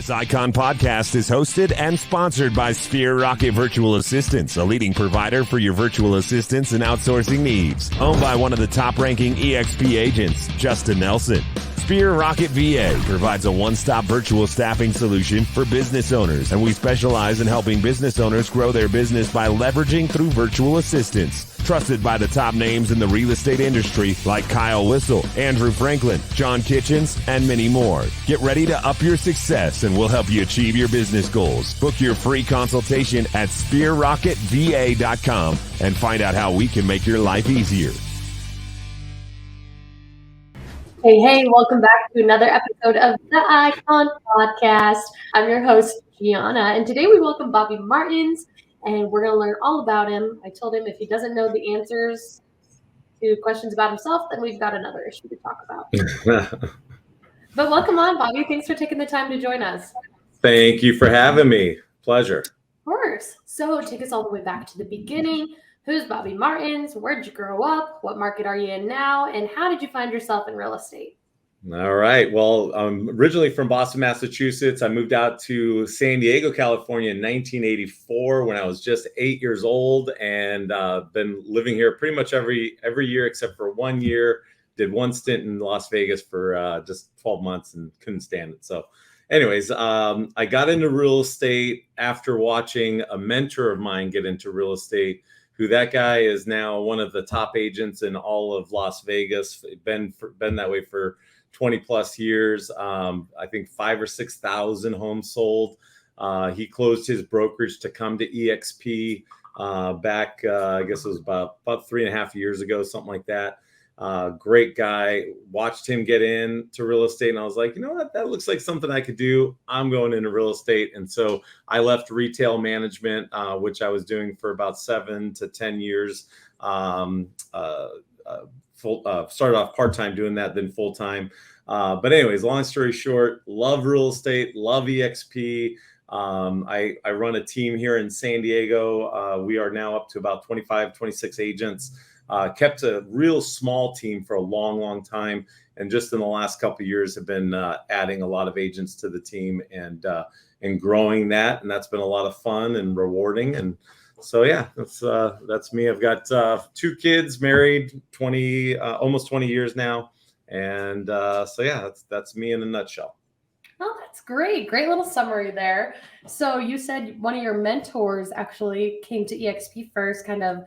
This Icon podcast is hosted and sponsored by Sphere Rocket Virtual Assistants, a leading provider for your virtual assistants and outsourcing needs. Owned by one of the top-ranking EXP agents, Justin Nelson. Sphere Rocket VA provides a one-stop virtual staffing solution for business owners, and we specialize in helping business owners grow their business by leveraging through virtual assistants. Trusted by the top names in the real estate industry like Kyle Whistle, Andrew Franklin, John Kitchens, and many more. Get ready to up your success and we'll help you achieve your business goals. Book your free consultation at sphererocketva.com and find out how we can make your life easier. Hey, welcome back to another episode of the Icon Podcast. I'm your host, Gianna, and today we welcome Bobby Martins, and we're going to learn all about him. I told him if he doesn't know the answers to questions about himself, then we've got another issue to talk about. But welcome on, Bobby. Thanks for taking the time to join us. Thank you for having me. Pleasure. Of course. So take us all the way back to the beginning. Who's Bobby Martins? Where'd you grow up? What market are you in now? And how did you find yourself in real estate? All right. Well, I'm originally from Boston, Massachusetts. I moved out to San Diego, California in 1984 when I was just 8 years old, and been living here pretty much every year except for 1 year. Did one stint in Las Vegas for just 12 months and couldn't stand it. So anyways, I got into real estate after watching a mentor of mine get into real estate, who that guy is now one of the top agents in all of Las Vegas. Been that way for 20 plus years. I think 5,000 or 6,000 homes sold. He closed his brokerage to come to EXP back, I guess it was about 3.5 years ago, something like that. Great guy. Watched him get into real estate, and I was like, you know what, that looks like something I could do. I'm going into real estate. And so I left retail management, which I was doing for about 7 to 10 years. Started off part-time doing that, then full-time. But anyways, long story short, love real estate, love EXP. I run a team here in San Diego. We are now up to about 25, 26 agents. Kept a real small team for a long time. And just in the last couple of years have been adding a lot of agents to the team and growing that. And that's been a lot of fun and rewarding. And so, yeah, that's me. I've got 2 kids, married almost 20 years now. And so, yeah, that's me in a nutshell. Oh, that's great. Great little summary there. So you said one of your mentors actually came to EXP first, kind of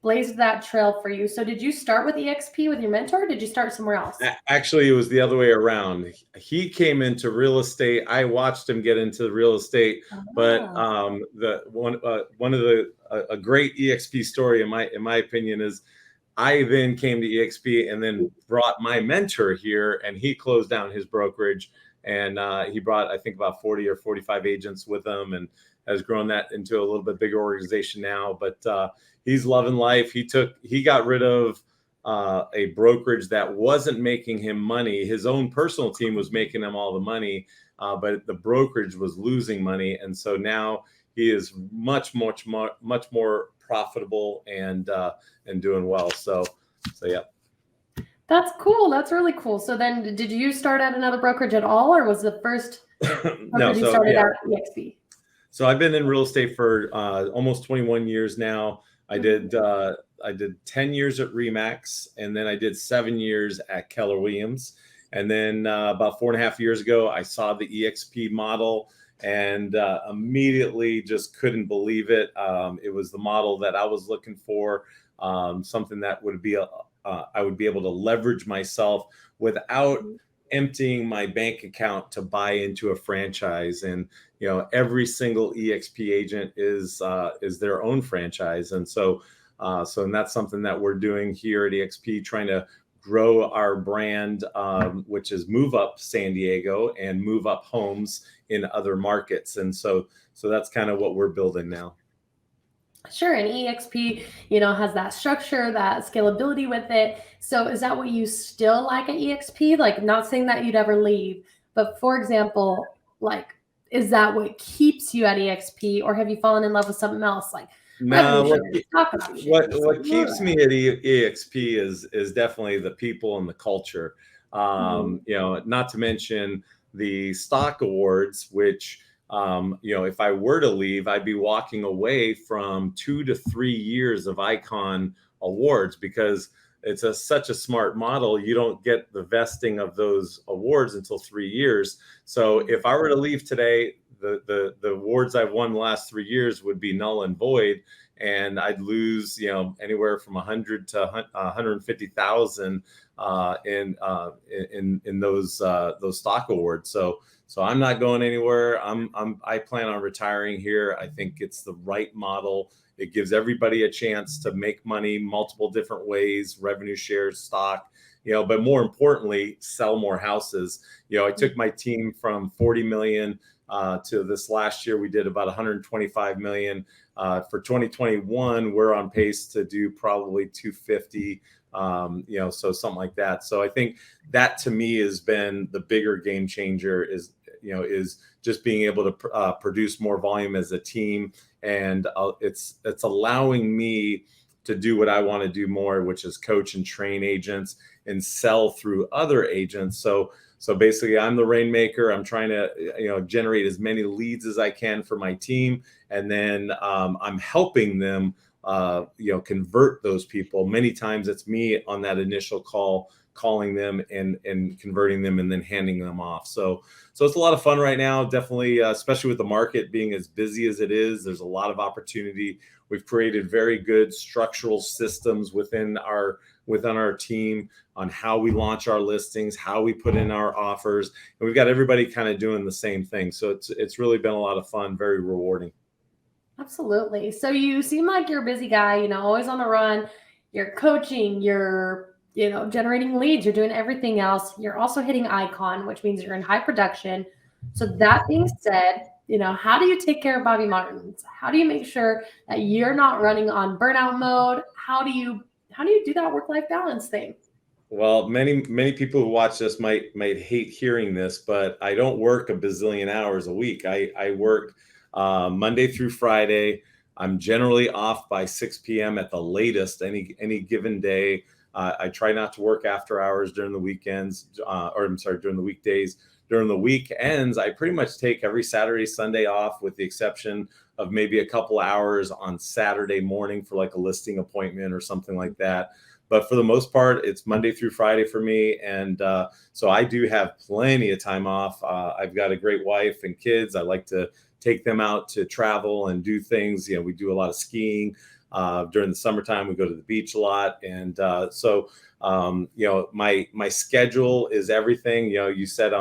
blazed that trail for you. So did you start with EXP with your mentor, or did you start somewhere else? Actually, it was the other way around. He came into real estate. I watched him get into real estate. But a great EXP story in my opinion is I then came to EXP and then brought my mentor here, and he closed down his brokerage, and he brought, I think, about 40 or 45 agents with him, and has grown that into a little bit bigger organization now. But he's loving life. He got rid of a brokerage that wasn't making him money. His own personal team was making him all the money, but the brokerage was losing money. And so now he is much more profitable and doing well. So yeah. That's cool. That's really cool. So then did you start at another brokerage at all, or was the first No, you started at EXP? So I've been in real estate for almost 21 years now. I did 10 years at Remax, and then I did 7 years at Keller Williams. And then about 4.5 years ago, I saw the EXP model and immediately just couldn't believe it. It was the model that I was looking for, something that would be I would be able to leverage myself without emptying my bank account to buy into a franchise. And every single EXP agent is their own franchise. And so that's something that we're doing here at EXP, trying to grow our brand, which is move up San Diego and move up homes in other markets. And so that's kind of what we're building now. Sure. And EXP, has that structure, that scalability with it. So is that what you still like at EXP? Like, not saying that you'd ever leave, but for example, like, is that what keeps you at EXP, or have you fallen in love with something else? Like, no, what keeps me at EXP is definitely the people and the culture. Not to mention the stock awards, which, if I were to leave, I'd be walking away from 2 to 3 years of Icon awards, because it's such a smart model. You don't get the vesting of those awards until 3 years. So if I were to leave today, the awards I've won the last 3 years would be null and void, and I'd lose, anywhere from 100 to 150,000 in those stock awards. So I'm not going anywhere. I plan on retiring here. I think it's the right model. It gives everybody a chance to make money multiple different ways: revenue shares, stock, but more importantly, sell more houses. I took my team from 40 million to this last year. We did about 125 million. For 2021, we're on pace to do probably 250. So something like that. So I think that, to me, has been the bigger game changer, is just being able to produce more volume as a team. And it's allowing me to do what I want to do more, which is coach and train agents and sell through other agents. So basically, I'm the rainmaker. I'm trying to generate as many leads as I can for my team, and then I'm helping them convert those people. Many times it's me on that initial call, calling them and converting them and then handing them off. So it's a lot of fun right now, definitely, especially with the market being as busy as it is. There's a lot of opportunity. We've created very good structural systems within our team on how we launch our listings, how we put in our offers, and we've got everybody kind of doing the same thing. So it's really been a lot of fun, very rewarding. Absolutely. So you seem like you're a busy guy, always on the run. You're coaching, you're generating leads, you're doing everything else. You're also hitting Icon, which means you're in high production. So that being said, how do you take care of Bobby Martins? How do you make sure that you're not running on burnout mode? How do you do that work-life balance thing? Well, many people who watch this might hate hearing this, but I don't work a bazillion hours a week. I work Monday through Friday. I'm generally off by 6 p.m. at the latest any given day. I try not to work after hours during the weekends, during the weekdays. During the weekends, I pretty much take every Saturday, Sunday off, with the exception of maybe a couple hours on Saturday morning for like a listing appointment or something like that. But for the most part, it's Monday through Friday for me. And so I do have plenty of time off. I've got a great wife and kids. I like to take them out to travel and do things. We do a lot of skiing. During the summertime, we go to the beach a lot. And so my schedule is everything. You said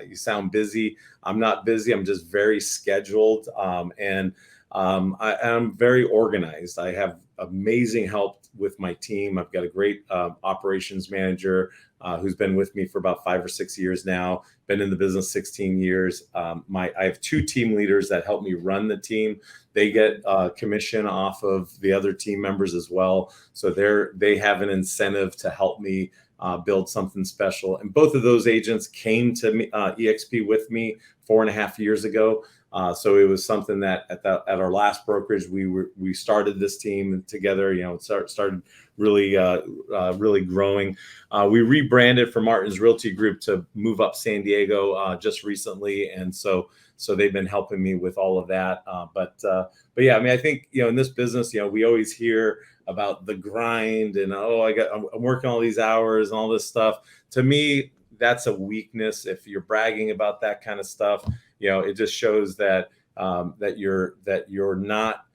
you sound busy. I'm not busy. I'm just very scheduled. And I'm very organized. I have amazing help with my team. I've got a great operations manager who's been with me for about 5 or 6 years now, been in the business 16 years. I have 2 team leaders that help me run the team. They get commission off of the other team members as well. So they have an incentive to help me build something special. And both of those agents came to me, EXP with me 4.5 years ago. So it was something that at our last brokerage, we started this team together. Started really growing. We rebranded from Martins Realty Group to move up San Diego just recently, and so they've been helping me with all of that. But yeah, I think in this business, we always hear about the grind and I'm working all these hours and all this stuff. To me, that's a weakness. If you're bragging about that kind of stuff, it just shows that you're not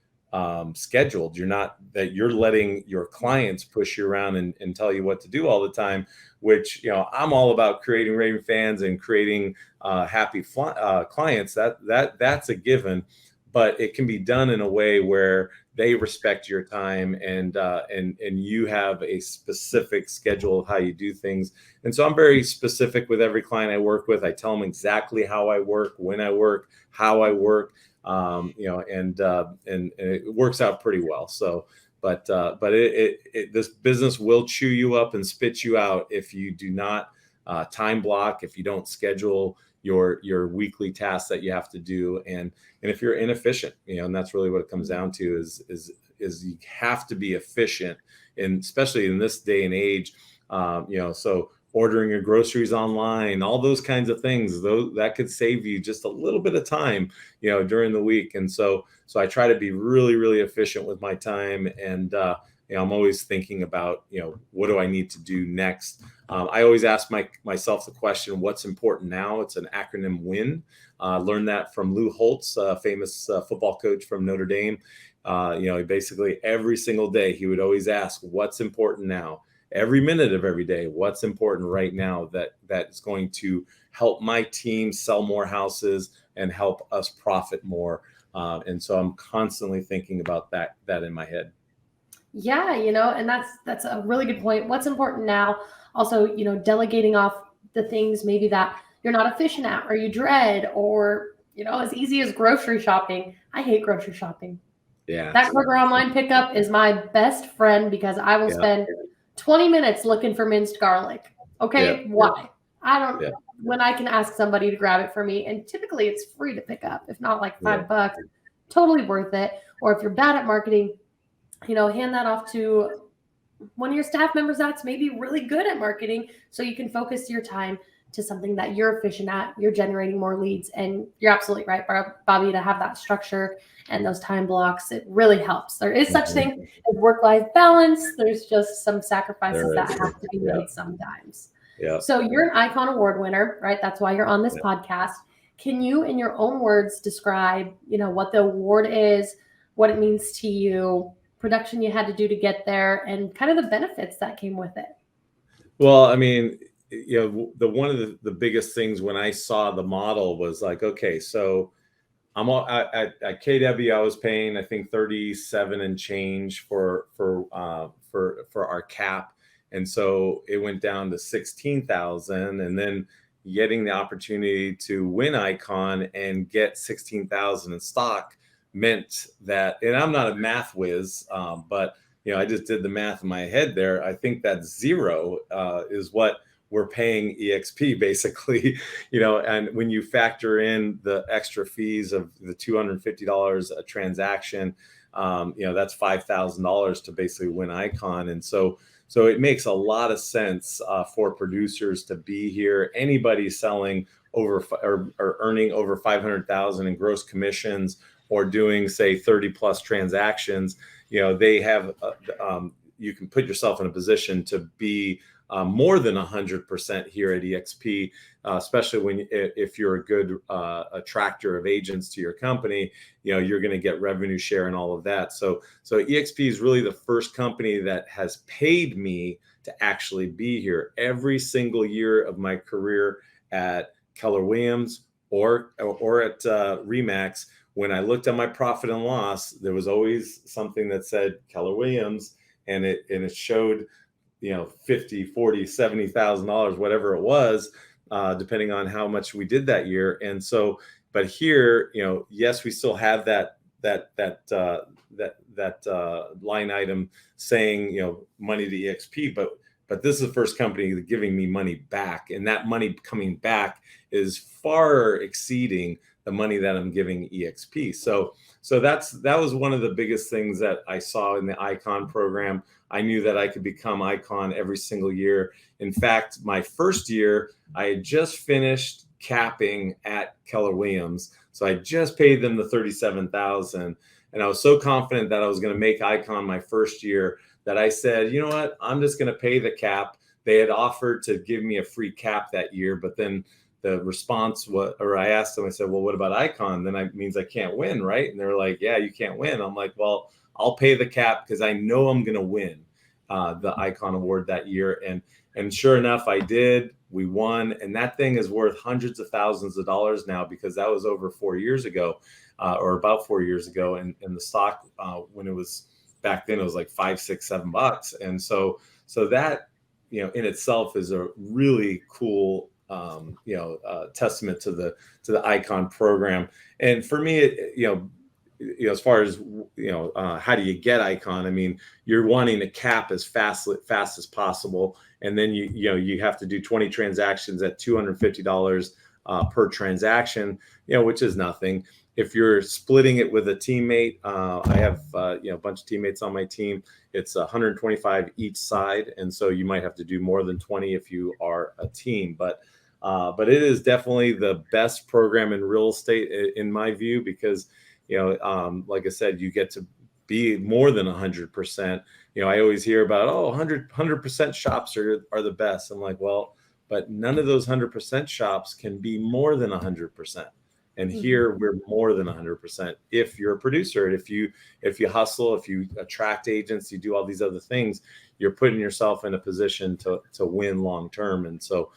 scheduled. You're letting your clients push you around and tell you what to do all the time, which, I'm all about creating raving fans and creating happy clients. That's a given, but it can be done in a way where they respect your time and you have a specific schedule of how you do things. And so I'm very specific with every client I work with. I tell them exactly how I work, when I work, how I work, and it works out pretty well. So, but this business will chew you up and spit you out if you do not time block, if you don't schedule your weekly tasks that you have to do, and if you're inefficient, and that's really what it comes down to is you have to be efficient, and especially in this day and age, so ordering your groceries online, all those kinds of things. That could save you just a little bit of time, during the week. And so I try to be really, really efficient with my time. And I'm always thinking about, what do I need to do next? I always ask myself the question, what's important now? It's an acronym WIN. Learned that from Lou Holtz, a famous football coach from Notre Dame. Basically every single day he would always ask, what's important now? Every minute of every day, what's important right now that is going to help my team sell more houses and help us profit more. And so I'm constantly thinking about that in my head. Yeah, and that's a really good point. What's important now? Also, delegating off the things maybe that you're not efficient at or you dread, or, as easy as grocery shopping. I hate grocery shopping. Yeah. That Kroger online pickup is my best friend because I will spend 20 minutes looking for minced garlic. Okay, why? I don't when I can ask somebody to grab it for me, and typically it's free to pick up, if not like $5, totally worth it. Or if you're bad at marketing, hand that off to one of your staff members that's maybe really good at marketing, so you can focus your time to something that you're efficient at. You're generating more leads, and you're absolutely right, Bobby, to have that structure and those time blocks. It really helps. There is such thing as work-life balance. There's just some sacrifices that have to be made sometimes. Yeah. So you're an Icon Award winner, right? That's why you're on this podcast. Can you, in your own words, describe, what the award is, what it means to you, production you had to do to get there, and kind of the benefits that came with it? Well, I mean, one of the biggest things when I saw the model was like, okay, so I'm at KW. I was paying, I think, 37 and change for our cap, and so it went down to 16,000, and then getting the opportunity to win Icon and get 16,000 in stock meant that, and I'm not a math whiz, but I just did the math in my head there. I think that zero is what we're paying EXP basically, and when you factor in the extra fees of the $250 a transaction, that's $5,000 to basically win Icon. And so it makes a lot of sense for producers to be here. Anybody selling over or earning over 500,000 in gross commissions, or doing, say, 30 plus transactions, they have, you can put yourself in a position to be more than 100% here at EXP, especially if you're a good attractor of agents to your company. You're going to get revenue share and all of that. So EXP is really the first company that has paid me to actually be here. Every single year of my career at Keller Williams or at Remax, when I looked at my profit and loss, there was always something that said Keller Williams, and it showed, $50,000, $40,000, $70,000, whatever it was, depending on how much we did that year. And so, but here, yes, we still have that line item saying, money to EXP, but this is the first company giving me money back, and that money coming back is far exceeding the money that I'm giving EXP. So that was one of the biggest things that I saw in the Icon program. I knew that I could become Icon every single year. In fact, my first year, I had just finished capping at Keller Williams. So I just paid them the $37,000. And I was so confident that I was going to make Icon my first year that I said, you know what, I'm just going to pay the cap. They had offered to give me a free cap that year, but then the response was, or I asked them, I said, well, what about Icon? Then it means I can't win, right? And they're like, yeah, you can't win. I'm like, well, I'll pay the cap because I know I'm going to win the Icon Award that year. And sure enough, I did. We won. And that thing is worth hundreds of thousands of dollars now, because that was over 4 years ago, or about 4 years ago. And the stock, when it was back then, it was like $5, $6, $7. And so that, in itself is a really cool testament to the Icon program. And for me, as far as how do you get Icon? I mean, you're wanting to cap as fast as possible, and then you have to do 20 transactions at $250 per transaction, which is nothing. if you're splitting it with a teammate, I have a bunch of teammates on my team. It's 125 each side, and so you might have to do more than 20 if you are a team. But it is definitely the best program in real estate in my view, because like I said, you get to be more than 100%. I always hear about 100% shops are the best. I'm like, well, but none of those 100% shops can be more than 100%. And here we're more than 100% if you're a producer. And if you hustle, if you attract agents, you do all these other things, you're putting yourself in a position to win long term. And so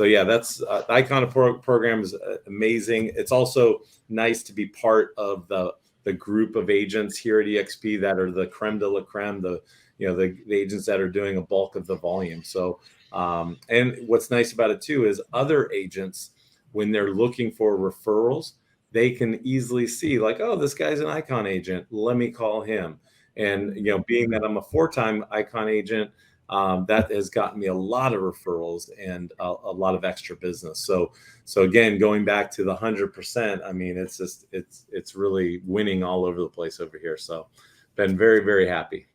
yeah, that's the Icon program is amazing. It's also nice to be part of the group of agents here at EXP that are the creme de la creme, the agents that are doing a bulk of the volume. So and what's nice about it too is other agents, when they're looking for referrals, they can easily see like, oh, this guy's an Icon agent, let me call him. And being that I'm a 4-time Icon agent, that has gotten me a lot of referrals and a lot of extra business. So again, going back to the 100%, I mean, it's really winning all over the place over here. So been very, very happy.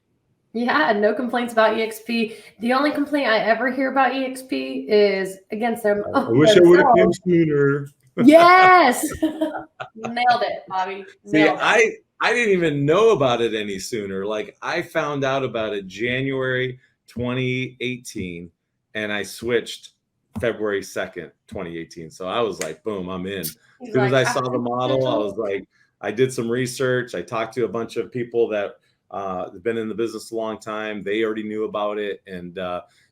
Yeah, no complaints about EXP. The only complaint I ever hear about EXP is against them. I wish I would have came sooner. Yes. Nailed it, Bobby. Nailed it. I didn't even know about it any sooner. Like, I found out about it January 2018, and I switched February 2nd, 2018. So I was like, boom, I'm in. As soon as I saw the model, I was like, I did some research. I talked to a bunch of people that have been in the business a long time. They already knew about it, and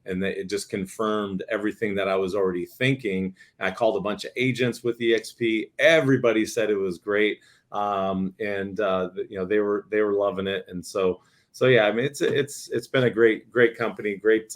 it just confirmed everything that I was already thinking. I called a bunch of agents with EXP. Everybody said it was great, and they were loving it. And so yeah, I mean, it's been a great company, great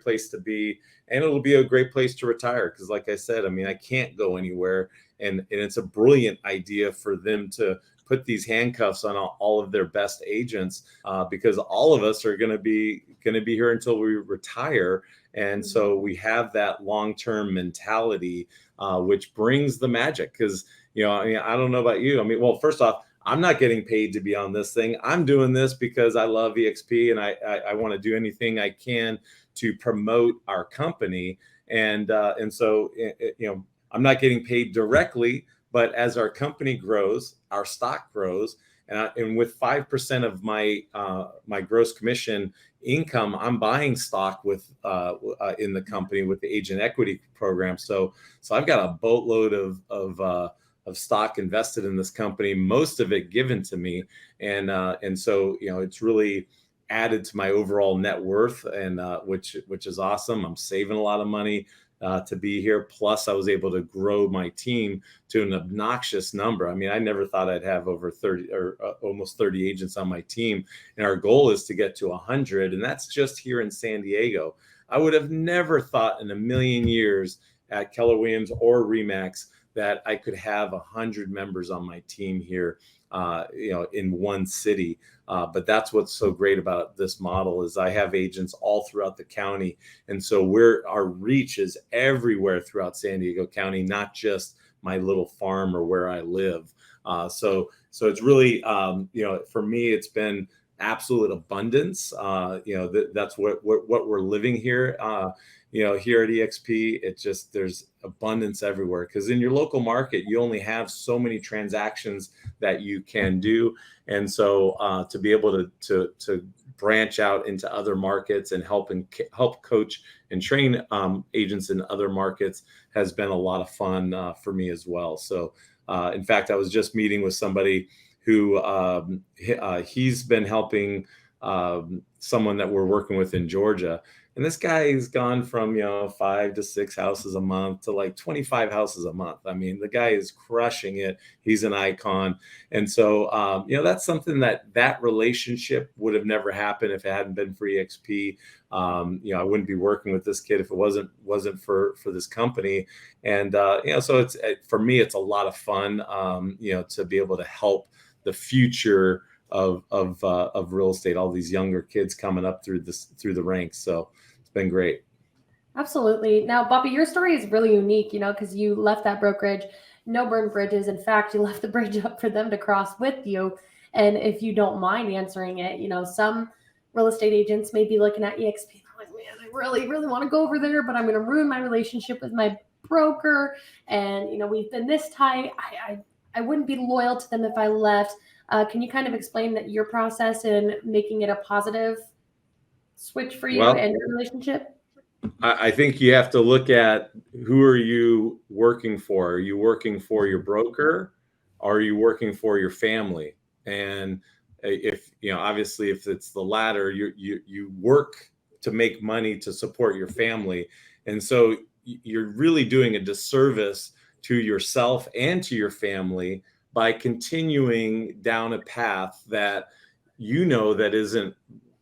place to be, and it'll be a great place to retire, because like I said, I mean, I can't go anywhere, and it's a brilliant idea for them to put these handcuffs on all of their best agents, because all of us are going to be here until we retire. And so we have that long-term mentality, which brings the magic. Because I mean, I don't know about you. I mean, well, first off, I'm not getting paid to be on this thing. I'm doing this because I love EXP, and I want to do anything I can to promote our company. And so I'm not getting paid directly, but as our company grows, our stock grows, and with 5% of my gross commission income, I'm buying stock with in the company with the agent equity program. So I've got a boatload of stock invested in this company, most of it given to me, and so it's really added to my overall net worth, and which is awesome. I'm saving a lot of money to be here. Plus, I was able to grow my team to an obnoxious number. I mean, I never thought I'd have over 30 or almost 30 agents on my team. And our goal is to get to 100. And that's just here in San Diego. I would have never thought in a million years at Keller Williams or Remax that I could have 100 members on my team here, in one city. But that's what's so great about this model is I have agents all throughout the county. And so our reach is everywhere throughout San Diego County, not just my little farm or where I live. So it's really, for me, it's been absolute abundance. That's what we're living here. Here at EXP, it's just, there's abundance everywhere, because in your local market, you only have so many transactions that you can do. And so to be able to branch out into other markets and help coach and train agents in other markets has been a lot of fun for me as well. So in fact, I was just meeting with somebody who he's been helping someone that we're working with in Georgia. And this guy has gone from, 5 to 6 houses a month to like 25 houses a month. I mean, the guy is crushing it. He's an icon. And so, that's something that relationship would have never happened if it hadn't been for EXP. I wouldn't be working with this kid if it wasn't for this company. And, so for me, it's a lot of fun, to be able to help the future of real estate, all these younger kids coming up through the ranks. So it's been great. Absolutely. Now, Bobby, your story is really unique, because you left that brokerage, no burn bridges. In fact, you left the bridge up for them to cross with you. And if you don't mind answering it, some real estate agents may be looking at EXP. Like, man, I really, really want to go over there, but I'm going to ruin my relationship with my broker. And, we've been this tight. I wouldn't be loyal to them if I left. Can you kind of explain that your process in making it a positive switch for you and your relationship? I think you have to look at, who are you working for? Are you working for your broker? Or are you working for your family? And if, obviously if it's the latter, you work to make money to support your family. And so you're really doing a disservice to yourself and to your family by continuing down a path that that isn't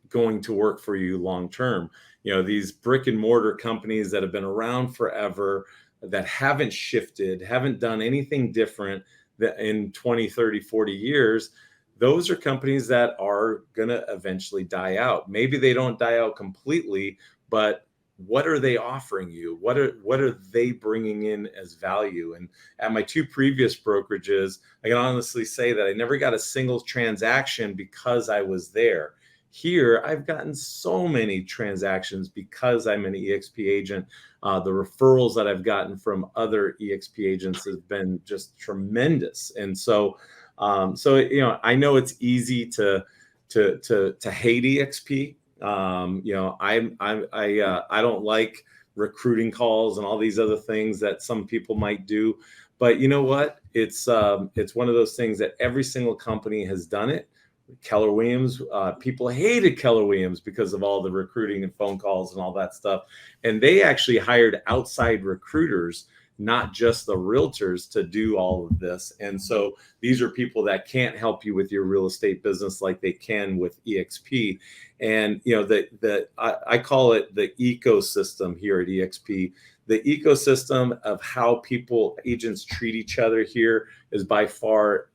going to work for you long term. These brick and mortar companies that have been around forever, that haven't shifted, haven't done anything different that in 20, 30, 40 years, those are companies that are going to eventually die out. Maybe they don't die out completely, but what are they offering you? What are they bringing in as value? And at my two previous brokerages, I can honestly say that I never got a single transaction because I was there. Here, I've gotten so many transactions because I'm an EXP agent. The referrals that I've gotten from other EXP agents has been just tremendous. And so, I know it's easy to hate EXP. I don't like recruiting calls and all these other things that some people might do. But you know what? It's one of those things that every single company has done it. Keller Williams, people hated Keller Williams because of all the recruiting and phone calls and all that stuff. And they actually hired outside recruiters, not just the realtors, to do all of this. And so these are people that can't help you with your real estate business like they can with EXP. And I call it the ecosystem here at EXP. The ecosystem of how agents treat each other here is by far,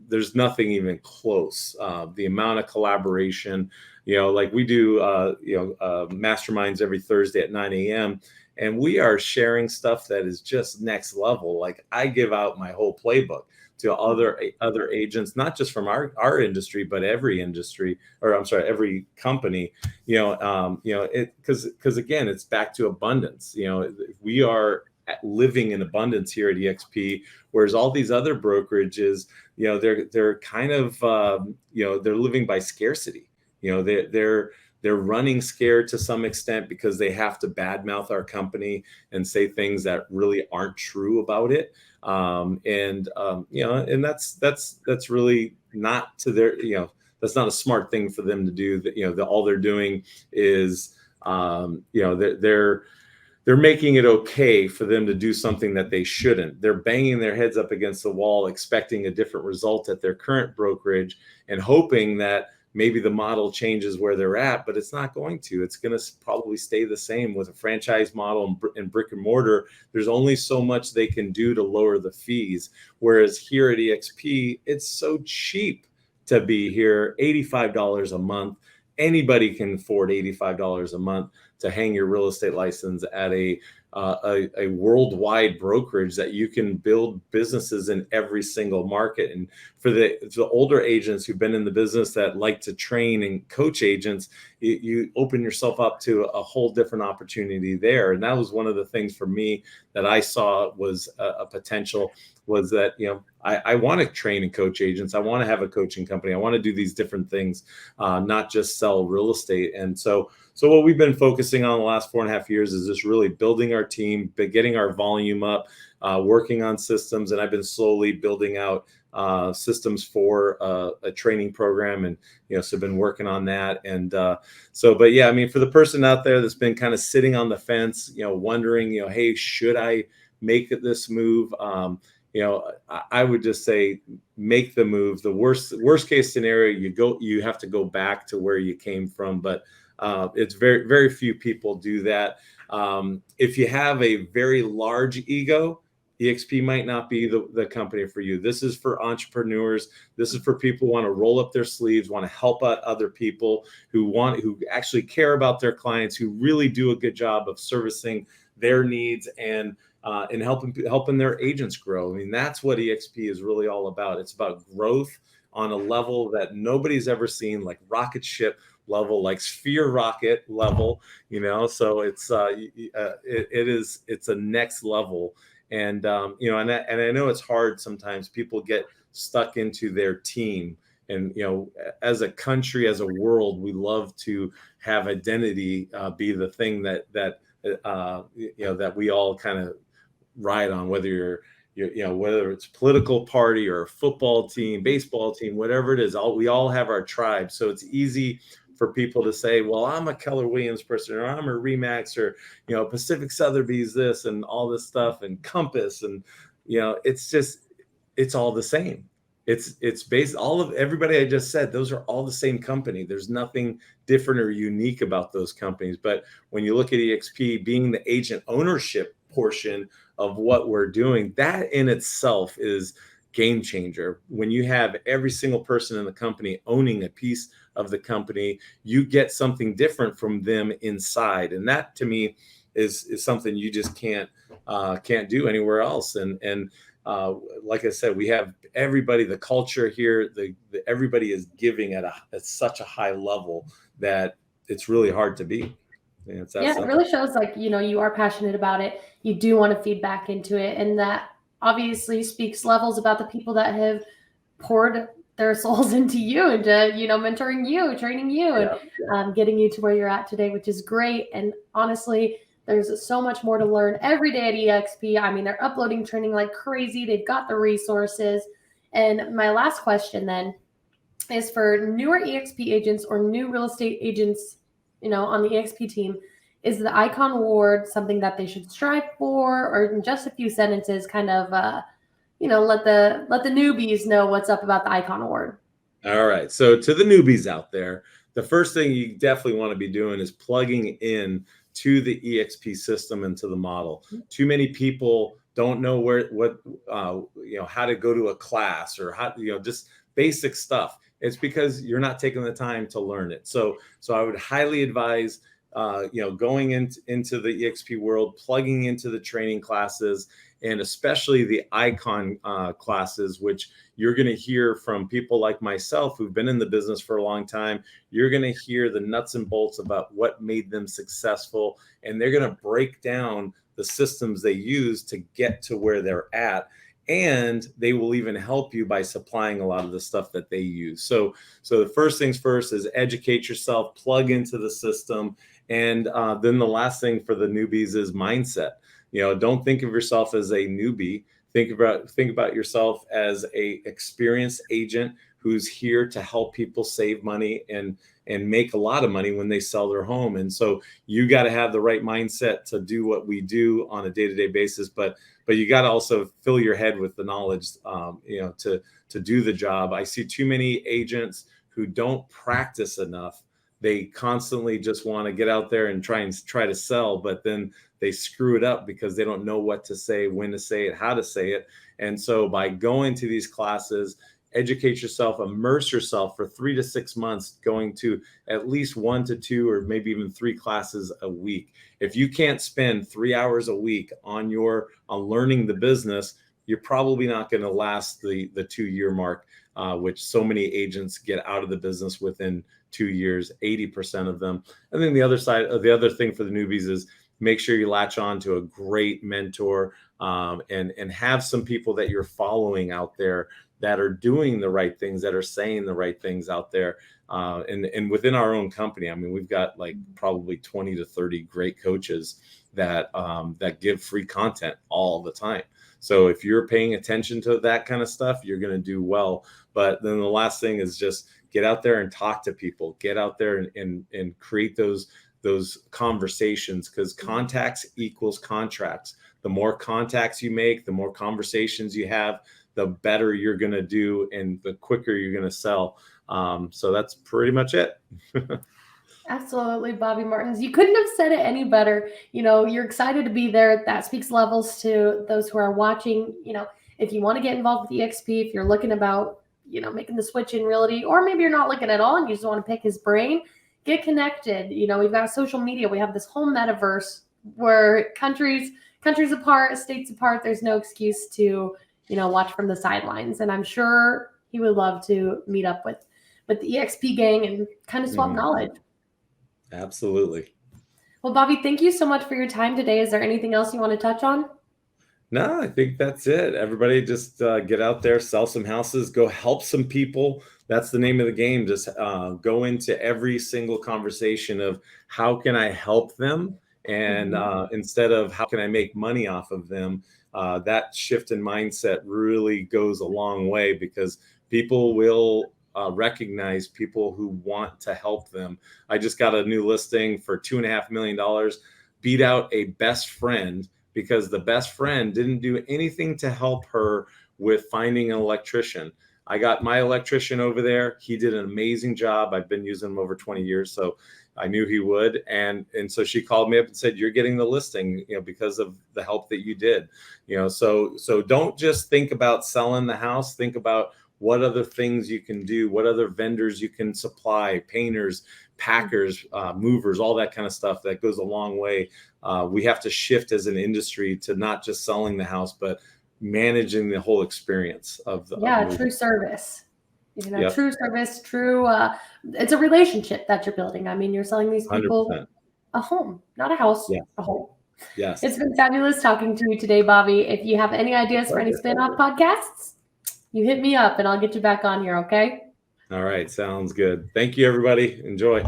there's nothing even close. The amount of collaboration, like we do, masterminds every Thursday at 9 a.m. And we are sharing stuff that is just next level. Like, I give out my whole playbook to other agents, not just from our industry, but every industry, or I'm sorry, every company, because again, it's back to abundance. We are living in abundance here at EXP, whereas all these other brokerages, they're kind of, they're living by scarcity. They're running scared to some extent because they have to badmouth our company and say things that really aren't true about it. And that's really not to their, that's not a smart thing for them to do. That, all they're doing is, they're making it okay for them to do something that they shouldn't. They're banging their heads up against the wall, expecting a different result at their current brokerage and hoping that maybe the model changes where they're at, but it's not going to. It's going to probably stay the same with a franchise model and brick and mortar. There's only so much they can do to lower the fees. Whereas here at EXP, it's so cheap to be here, $85 a month. Anybody can afford $85 a month to hang your real estate license at a worldwide brokerage that you can build businesses in every single market. And for the older agents who've been in the business that like to train and coach agents, you open yourself up to a whole different opportunity there. And that was one of the things for me that I saw was a potential, was that, I want to train and coach agents. I want to have a coaching company. I want to do these different things, not just sell real estate. And so what we've been focusing on the last 4.5 years is just really building our team, getting our volume up, working on systems. And I've been slowly building out systems for a training program. And, so I've been working on that. And but yeah, I mean, for the person out there that's been kind of sitting on the fence, wondering, hey, should I make this move? I would just say, make the move. The worst case scenario, you have to go back to where you came from. But it's very, very few people do that. If you have a very large ego, EXP might not be the company for you. This is for entrepreneurs. This is for people who want to roll up their sleeves, want to help out other people, who actually care about their clients, who really do a good job of servicing their needs and and helping their agents grow. I mean, that's what EXP is really all about. It's about growth on a level that nobody's ever seen, like rocket ship level, like sphere rocket level, so it's it's a next level. And and I know it's hard sometimes. People get stuck into their team, and as a country, as a world, we love to have identity be the thing that that we all kind of ride on, whether whether it's political party or a football team, baseball team, whatever it is. We all have our tribe. So it's easy for people to say, well, I'm a Keller Williams person, or I'm a Remax, or Pacific Sotheby's this and all this stuff, and Compass, and it's all the same. It's based, all of everybody I just said, those are all the same company. There's nothing different or unique about those companies. But when you look at EXP being the agent ownership portion of what we're doing, that in itself is game changer. When you have every single person in the company owning a piece of the company, you get something different from them inside, and that to me is something you just can't do anywhere else. And like I said, we have everybody, the culture here, everybody is giving at such a high level that it's really hard to beat. It really shows you are passionate about it. You do want to feed back into it. And that obviously speaks levels about the people that have poured their souls into you, into, mentoring you, training you, and getting you to where you're at today, which is great. And honestly, there's so much more to learn every day at EXP. I mean, they're uploading training like crazy. They've got the resources. And my last question then is for newer EXP agents or new real estate agents, on the EXP team. Is the Icon Award something that they should strive for, or in just a few sentences, kind of, let the newbies know what's up about the Icon Award? All right. So to the newbies out there, the first thing you definitely want to be doing is plugging in to the EXP system and to the model. Too many people don't know how to go to a class, or how, just basic stuff. It's because you're not taking the time to learn it. So I would highly advise, going into the EXP world, plugging into the training classes, and especially the Icon classes, which you're going to hear from people like myself who've been in the business for a long time. You're going to hear the nuts and bolts about what made them successful, and they're going to break down the systems they use to get to where they're at. And they will even help you by supplying a lot of the stuff that they use. So the first things first is educate yourself, plug into the system. And then the last thing for the newbies is mindset. Don't think of yourself as a newbie. Think about yourself as a experienced agent who's here to help people save money and make a lot of money when they sell their home. And so you got to have the right mindset to do what we do on a day-to-day basis, but you got to also fill your head with the knowledge, to do the job. I see too many agents who don't practice enough. They constantly just want to get out there and try to sell, but then they screw it up because they don't know what to say, when to say it, how to say it. And so by going to these classes, educate yourself, immerse yourself for 3 to 6 months, going to at least 1 to 2 or maybe even 3 classes a week. If you can't spend 3 hours a week on learning the business, you're probably not going to last the 2-year mark, which so many agents get out of the business within 2 years, 80% of them. And then the other thing for the newbies is make sure you latch on to a great mentor, and have some people that you're following out there that are doing the right things, that are saying the right things out there. And within our own company, I mean, we've got like probably 20 to 30 great coaches that give free content all the time. So if you're paying attention to that kind of stuff, you're going to do well. But then the last thing is just get out there and talk to people, get out there and create those conversations, because contacts equals contracts. The more contacts you make, the more conversations you have, the better you're going to do and the quicker you're going to sell. So that's pretty much it. Absolutely, Bobby Martins. You couldn't have said it any better. You're excited to be there. That speaks levels to those who are watching. If you want to get involved with EXP, if you're looking about, making the switch in realty, or maybe you're not looking at all and you just want to pick his brain, get connected. We've got social media. We have this whole metaverse where countries countries apart, states apart, there's no excuse to, watch from the sidelines. And I'm sure he would love to meet up with the EXP gang and kind of swap knowledge. Absolutely. Well, Bobby, thank you so much for your time today. Is there anything else you want to touch on? No, I think that's it. Everybody just get out there, sell some houses, go help some people. That's the name of the game. Just go into every single conversation of how can I help them? And instead of how can I make money off of them, that shift in mindset really goes a long way, because people will recognize people who want to help them. I just got a new listing for $2.5 million, beat out a best friend, because the best friend didn't do anything to help her with finding an electrician. I got my electrician over there. He did an amazing job. I've been using him over 20 years, so I knew he would. And so she called me up and said, "You're getting the listing, because of the help that you did." So don't just think about selling the house. Think about what other things you can do, what other vendors you can supply, painters, packers, movers, all that kind of stuff. That goes a long way. We have to shift as an industry to not just selling the house, but managing the whole experience of the true service. Yep. True service, true. It's a relationship that you're building. I mean, you're selling these people 100%. a home, not a house, a home. Yes. It's been fabulous talking to you today, Bobby. If you have any ideas for any spin-off podcasts, you hit me up and I'll get you back on here, okay? All right. Sounds good. Thank you, everybody. Enjoy.